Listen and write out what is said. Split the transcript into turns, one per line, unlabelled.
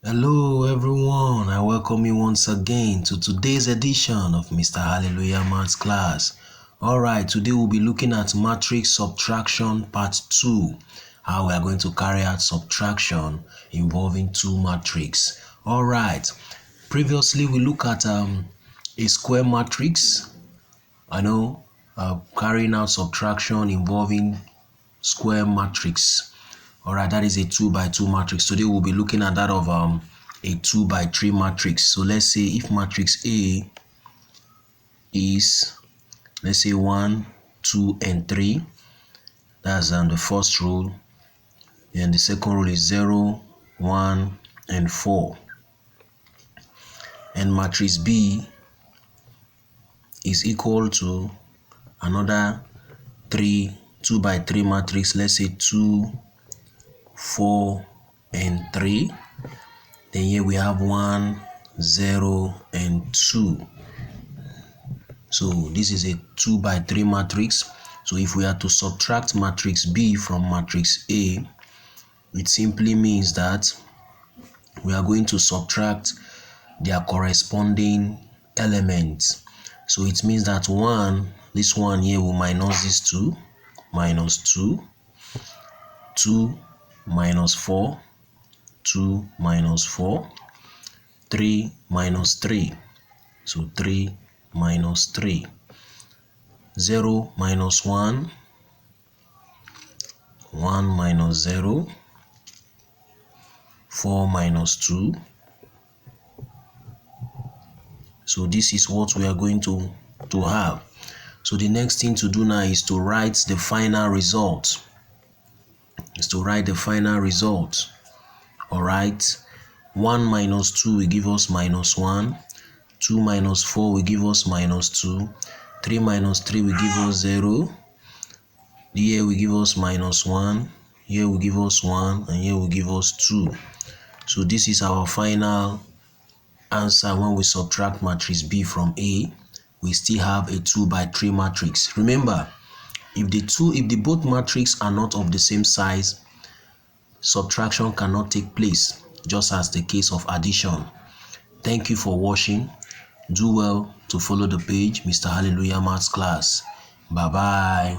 Hello everyone, I welcome you once again to today's edition of Mr. Hallelujah Maths class. Alright, today we'll be looking at matrix subtraction part 2. How we are going to carry out subtraction involving two matrices. Alright, previously we looked at a square matrix. Carrying out subtraction involving square matrix. Alright, that is a 2 by 2 matrix. Today we'll be looking at that of a 2 by 3 matrix. So let's say if matrix A is, let's say 1, 2, and 3. That's the first rule. And the second rule is 0, 1, and 4. And matrix B is equal to another 2 by 3 matrix. Let's say 2, 4, and 3. Then here we have 1, 0, and 2. So this is a 2 by 3 matrix. So if we are to subtract matrix B from matrix A, it simply means that we are going to subtract their corresponding elements. So it means that this one here will minus this 2, minus 2, 2 minus 4, 2 minus 4, 3 minus 3, so 3 minus 3, 0 minus 1, 1 minus 0, 4 minus 2. So this is what we are going to have. So the next thing to do now is to write the final result. Alright, 1 minus 2 will give us minus 1, 2 minus 4 will give us minus 2, 3 minus 3 will give us 0, here will give us minus 1, here will give us 1, and here will give us 2. So this is our final answer. When we subtract matrix B from A, we still have a 2 by 3 matrix. Remember, if the both matrices are not of the same size, subtraction cannot take place, just as the case of addition. Thank you for watching. Do well to follow the page, Mr. Hallelujah Maths class. Bye bye.